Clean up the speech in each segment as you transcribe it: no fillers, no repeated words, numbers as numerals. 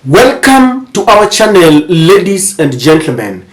Welcome to our channel, ladies and gentlemen.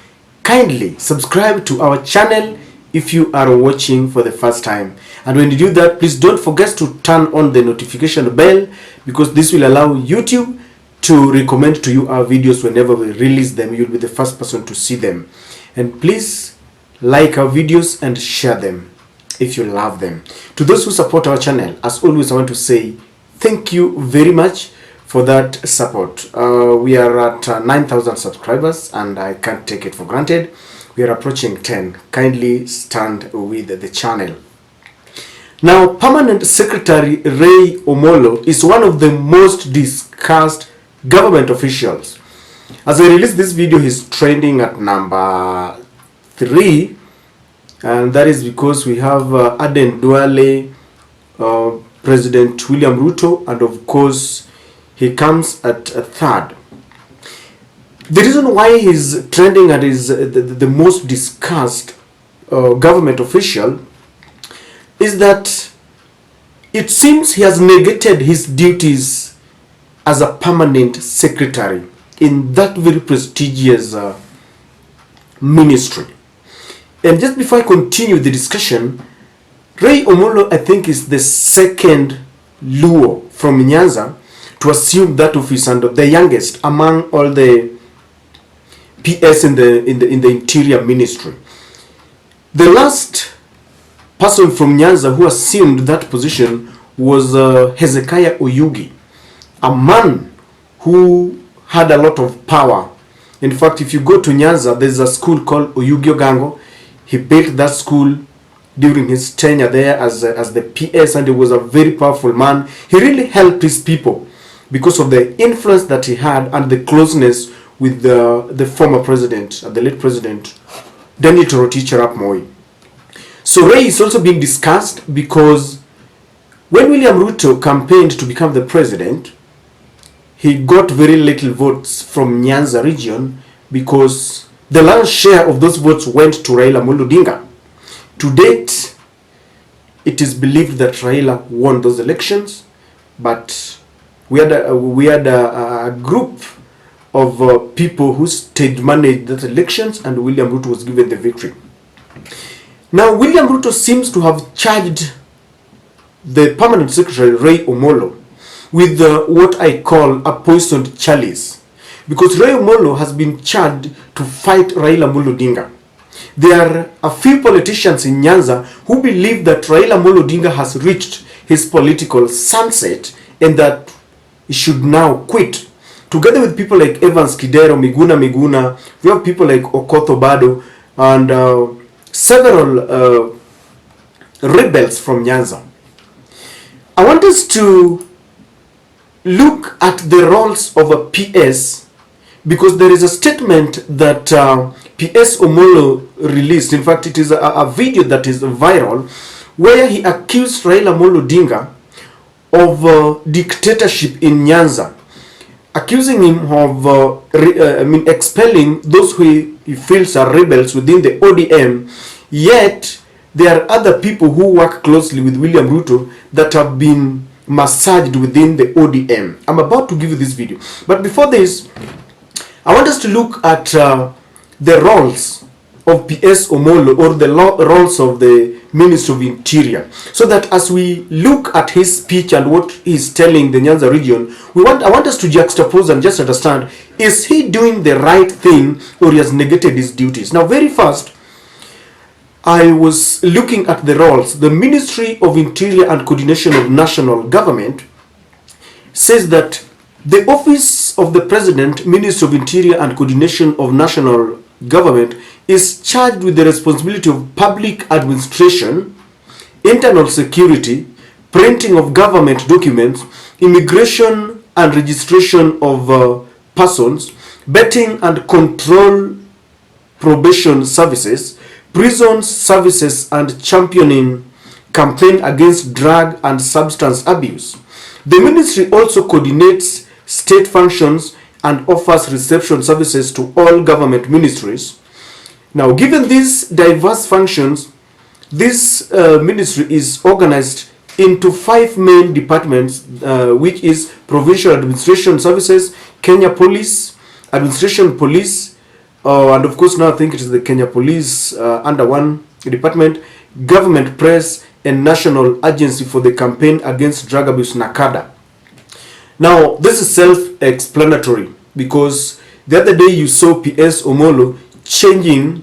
Kindly subscribe to our channel if you are watching for the first time. And when you do that, please don't forget to turn on the notification bell, because this will allow YouTube to recommend to you our videos whenever we release them. You'll be the first person to see them. And please like our videos and share them if you love them. To those who support our channel, as always, I want to say thank you very much for that support. We are at 9,000 subscribers and I can't take it for granted. We are approaching 10. Kindly stand with the channel. Now, Permanent Secretary Ray Omollo is one of the most discussed government officials. As I release this video, he's trending at number 3, and that is because we have Aden Duale, President William Ruto, and of course he comes at a 3rd. The reason why he's trending and is the most discussed government official is that it seems he has negated his duties as a permanent secretary in that very prestigious ministry. And just before I continue the discussion, Ray Omollo, I think, is the second Luo from Nyanza to assume that office, and the youngest among all the PS in the Interior Ministry. The last person from Nyanza who assumed that position was Hezekiah Oyugi, a man who had a lot of power. In fact, if you go to Nyanza, there's a school called Oyugi Ogango. He built that school during his tenure there as the PS, and he was a very powerful man. He really helped his people because of the influence that he had and the closeness with the former president, the late president, Daniel Toroitich arap Moi. So Ray is also being discussed because when William Ruto campaigned to become the president, he got very little votes from Nyanza region because the large share of those votes went to Raila Odinga. To date, it is believed that Raila won those elections, but we had a group of people who stage managed that elections, and William Ruto was given the victory. Now, William Ruto seems to have charged the permanent secretary, Ray Omollo, with what I call a poisoned chalice, because Ray Omollo has been charged to fight Raila Odinga. There are a few politicians in Nyanza who believe that Raila Odinga has reached his political sunset and that he should now quit. Together with people like Evans Kidero, Miguna, we have people like Okotho Bado and several rebels from Nyanza. I want us to look at the roles of a PS, because there is a statement that PS Omollo released. In fact, it is a video that is viral where he accused Raila Odinga of dictatorship in Nyanza, accusing him of expelling those who he feels are rebels within the ODM. Yet there are other people who work closely with William Ruto that have been massaged within the ODM. I'm about to give you this video, but before this, I want us to look at the roles of PS Omollo, or the roles of the Minister of Interior, so that as we look at his speech and what he's telling the Nyanza region, I want us to juxtapose and just understand, is he doing the right thing or he has negated his duties? Now, very first, I was looking at the roles. The Ministry of Interior and Coordination of National Government says that the Office of the President, Ministry of Interior and Coordination of National Government, is charged with the responsibility of public administration, internal security, printing of government documents, immigration and registration of persons, betting and control probation services, prison services, and championing campaign against drug and substance abuse. The ministry also coordinates state functions and offers reception services to all government ministries. Now, given these diverse functions, this ministry is organized into 5 main departments, which is provincial administration services, Kenya Police, Administration Police, and of course now I think it is the Kenya Police under one department, Government Press, and National Agency for the Campaign Against Drug Abuse, NACADA. Now, this is self-explanatory because the other day you saw PS Omollo changing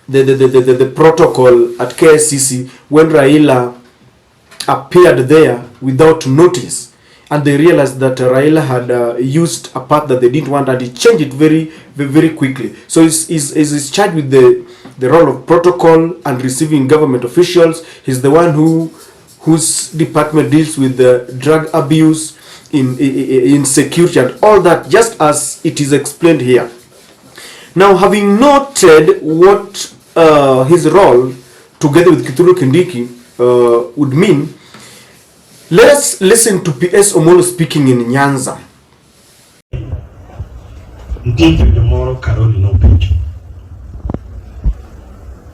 the protocol at KSCC when Raila appeared there without notice, and they realized that Raila had used a part that they didn't want, and he changed it very quickly. So he's charged with the role of protocol and receiving government officials. He's the one whose department deals with the drug abuse, in security and all that, just as it is explained here. Now, having noted what his role together with Kithure Kindiki would mean, let us listen to PS Omollo speaking in Nyanza.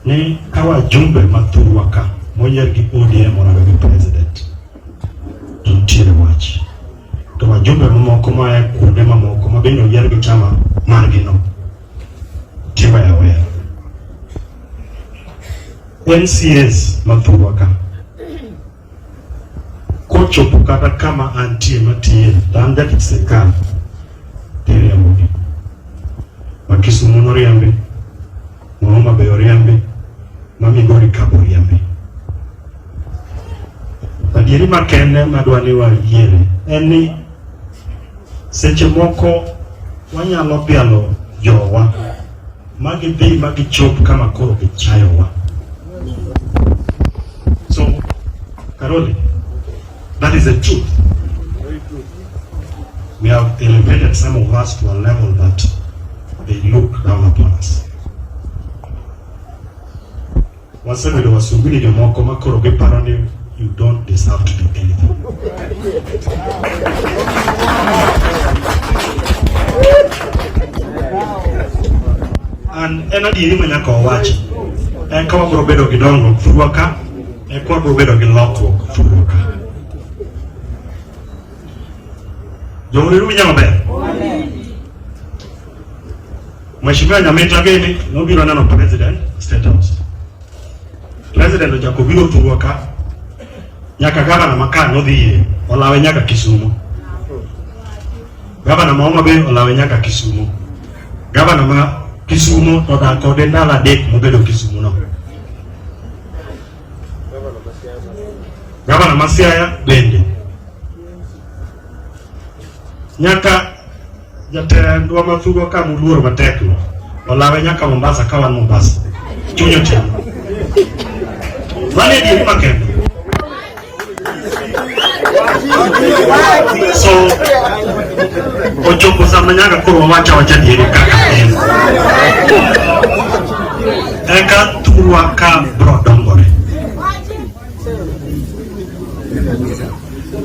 Ni kawa jumbe matuwaka moyer gi ODM ona gi president ntire watch to wajumbe mamoko ma kuonde mamoko ma bende oyier gi chama margi no tiwa ya we NCS matuwaka kochopo kata kama antie matie tanda kitsekana tere ya mugi makisumu noriambe Mama Beoriambe, Mami Gori Kaboriambe. Adieri makende madwani wa yere. Eni seche moko wanyalo pialo jowa. Magi dhi magi chop kama koro gichayowa. So, Karoli, that is the truth. We have elevated some of us to a level that they look down upon us. Waseme do wasubiri de moko makoro ge parani, you don't deserve to do anything. And enadi ni manya ko wachi. Kama probedo gidongo furuaka, kwa probedo giloko furuaka. Jomuriru minyama be. Mheshimiwa Nyamita geni no biro nano president State House. President Jakobiro Turuaka nyaka gavana makano dhi olawe nyaka Kisumu. Gavana Maoma be olawe nyaka Kisumu. Gavana ma Kisumu to da kode ndala dek mobedo Kisumu no. Gavana Masiaya bende. Nyaka jatend wa mathugo ka muluoro matekno olawe nyaka Mombasa kawan Mombasa. Chunyo tena. Wale di maken. So ochopo samanyaka kuro wacha diere kaka en. Eka tuwaka brodongore.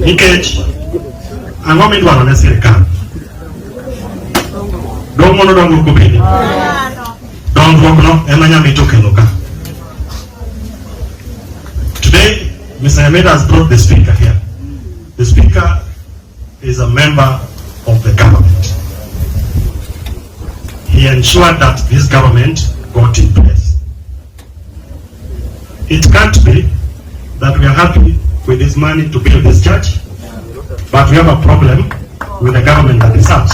Nikech ang'o midwaro ne sirikal? Dongono dongo kubini. Dongo no ema nyamito kelo ka. Today, Mr. Ahmed has brought the speaker here. The speaker is a member of the government. He ensured that this government got in place. It can't be that we are happy with this money to build this church, but we have a problem with the government that is out.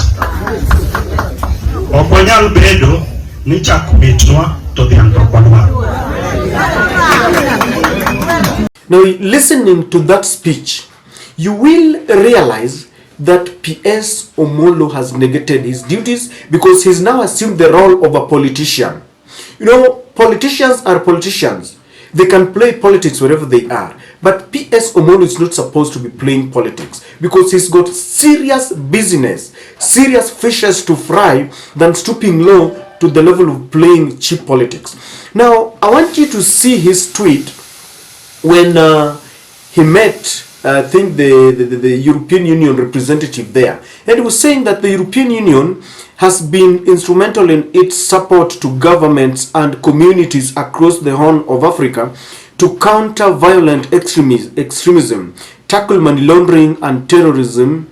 Okonyal bedo ni chakumitwa to the antokwadwa. Now, listening to that speech, you will realize that PS Omollo has negated his duties because he's now assumed the role of a politician. You know, politicians are politicians. They can play politics wherever they are. But PS Omollo is not supposed to be playing politics because he's got serious business, serious fishes to fry than stooping low to the level of playing cheap politics. Now, I want you to see his tweet when he met, I think, the European Union representative there. And he was saying that the European Union has been instrumental in its support to governments and communities across the Horn of Africa to counter violent extremism, tackle money laundering and terrorism,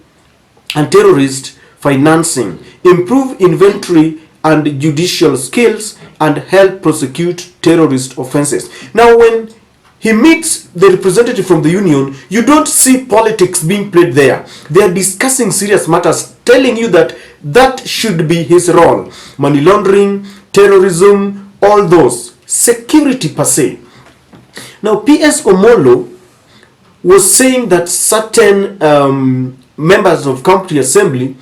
and terrorist financing, improve inventory and judicial skills, and help prosecute terrorist offenses. Now, when he meets the representative from the union, you don't see politics being played there. They are discussing serious matters, telling you that that should be his role. Money laundering, terrorism, all those. Security per se. Now, PS Omollo was saying that certain members of County Assembly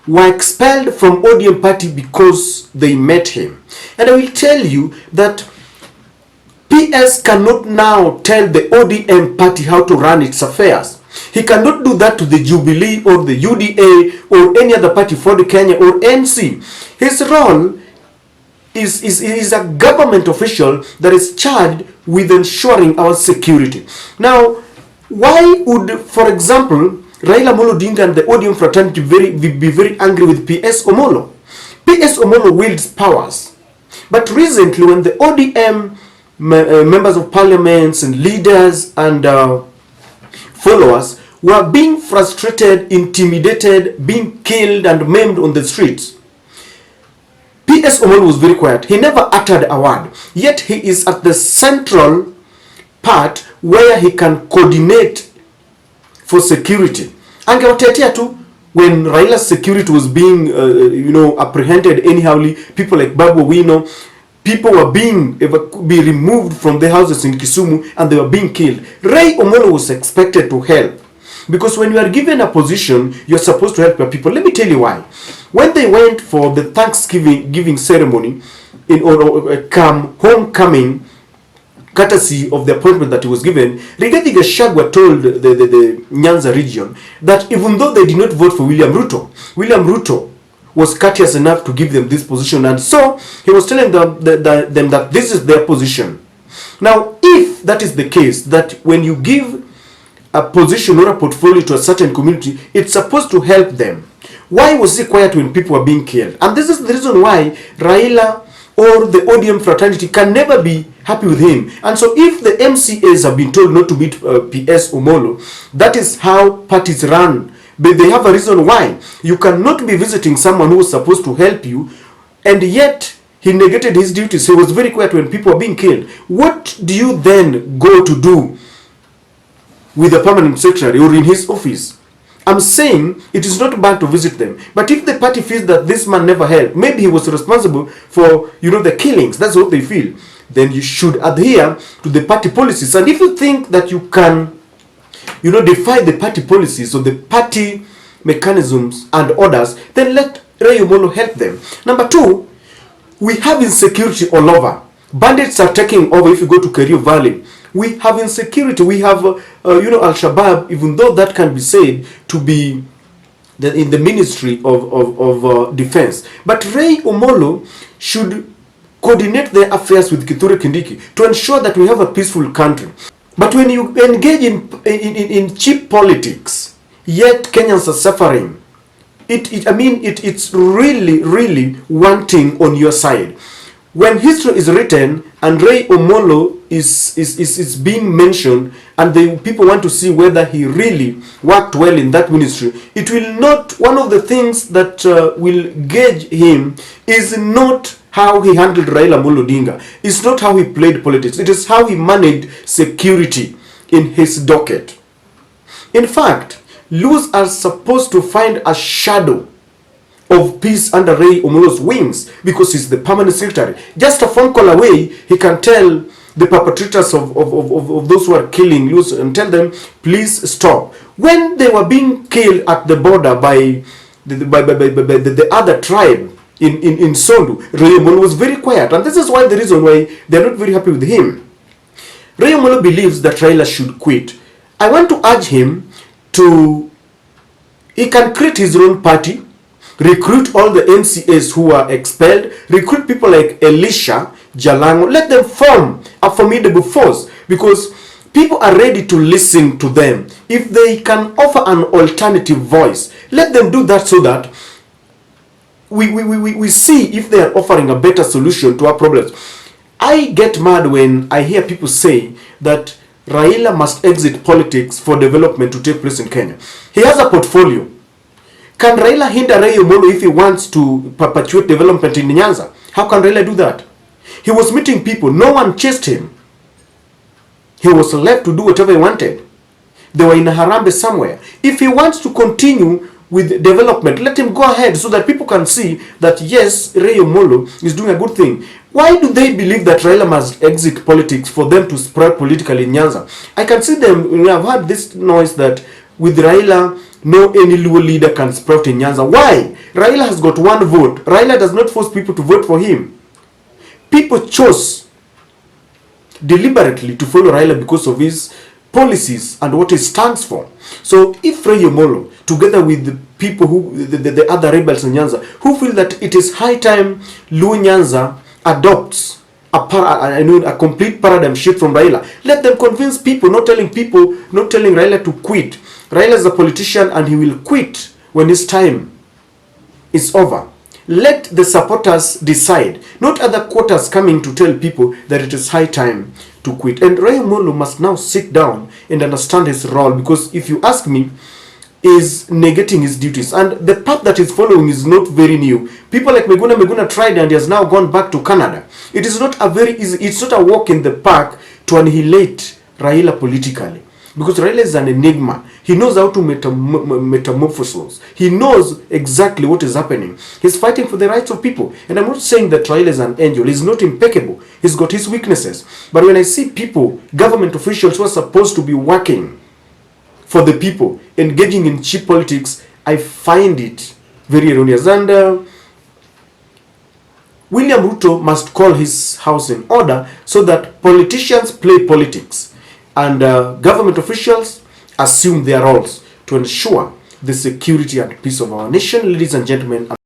were expelled from ODM party because they met him. And I will tell you that PS cannot now tell the ODM party how to run its affairs. He cannot do that to the Jubilee or the UDA or any other party, Ford Kenya or NC. His role is a government official that is charged with ensuring our security. Now, why would, for example, Raila Amolo Odinga and the ODM fraternity be very angry with PS Omollo? PS Omollo wields powers. But recently, when the ODM members of parliaments and leaders and followers were being frustrated, intimidated, being killed and maimed on the streets, PS Omollo was very quiet. He never uttered a word. Yet he is at the central part where he can coordinate for security. Angewatetea tu when Raila's security was being apprehended anyhowly, people like Babu Wino, people were being removed from their houses in Kisumu and they were being killed. Ray Omollo was expected to help. Because when you are given a position, you're supposed to help your people. Let me tell you why. When they went for the Thanksgiving ceremony in homecoming, courtesy of the appointment that he was given, Rigathi Gachagua told the Nyanza region that even though they did not vote for William Ruto was courteous enough to give them this position, and so he was telling them that this is their position. Now, if that is the case, that when you give a position or a portfolio to a certain community, it's supposed to help them. Why was he quiet when people were being killed? And this is the reason why Raila or the ODM fraternity can never be happy with him. And so if the MCAs have been told not to meet PS Omollo, that is how parties run. But they have a reason why. You cannot be visiting someone who was supposed to help you, and yet he negated his duties. He was very quiet when people were being killed. What do you then go to do with the permanent secretary or in his office? I'm saying it is not bad to visit them. But if the party feels that this man never helped, maybe he was responsible for, the killings, that's what they feel, then you should adhere to the party policies. And if you think that you can, defy the party policies or the party mechanisms and orders, then let Ray Omollo help them. Number two, we have insecurity all over. Bandits are taking over. If you go to Kerio Valley, we have insecurity. We have, Al-Shabaab, even though that can be said to be in the Ministry of Defense. But Ray Omollo should coordinate their affairs with Kithure Kindiki to ensure that we have a peaceful country. But when you engage in cheap politics, yet Kenyans are suffering, it's really, really wanting on your side. When history is written and Ray Omollo is being mentioned, and the people want to see whether he really worked well in that ministry, it will not, one of the things that will gauge him is not how he handled Raila Amolo Odinga. It's not how he played politics. It is how he managed security in his docket. In fact, Luos are supposed to find a shadow of peace under Ray Omollo's wings because he's the permanent secretary. Just a phone call away, he can tell the perpetrators of those who are killing Luos and tell them, please stop. When they were being killed at the border by the other tribe in Sondu, Ray Omollo was very quiet, and this is why the reason why they're not very happy with him. Ray Omollo believes that Raila should quit. I want to urge him he can create his own party, recruit all the MCAs who are expelled, recruit people like Elisha Jalango, let them form a formidable force because people are ready to listen to them. If they can offer an alternative voice, let them do that so that we see if they are offering a better solution to our problems. I get mad when I hear people say that Raila must exit politics for development to take place in Kenya. He has a portfolio. Can Raila hinder Ray Omollo if he wants to perpetuate development in Nyanza? How can Raila do that? He was meeting people. No one chased him. He was left to do whatever he wanted. They were in a Harambe somewhere. If he wants to continue with development, let him go ahead so that people can see that yes, Ray Omollo is doing a good thing. Why do they believe that Raila must exit politics for them to spread politically in Nyanza? I can see them, I've heard this noise that with Raila, no any Luo leader can sprout in Nyanza. Why? Raila has got one vote. Raila does not force people to vote for him. People chose deliberately to follow Raila because of his policies and what he stands for. So if Ray Omollo, together with the people who the other rebels in Nyanza, who feel that it is high time Luo Nyanza adopts a complete paradigm shift from Raila, let them convince people, not telling Raila to quit. Raila is a politician and he will quit when his time is over. Let the supporters decide, not other quarters coming to tell people that it is high time to quit. And Ray Omollo must now sit down and understand his role, because if you ask me, is negating his duties, and the path that he's following is not very new. People like Meguna tried and he has now gone back to Canada. It is not a very easy, it's not a walk in the park to annihilate Raila politically, because Raila is an enigma. He knows how to metamorphose. He knows exactly what is happening. He's fighting for the rights of people. And I'm not saying that Raila is an angel. He's not impeccable. He's got his weaknesses. But when I see people, government officials who are supposed to be working for the people, engaging in cheap politics, I find it very erroneous. And William Ruto must call his house in order so that politicians play politics and government officials assume their roles to ensure the security and peace of our nation. Ladies and gentlemen,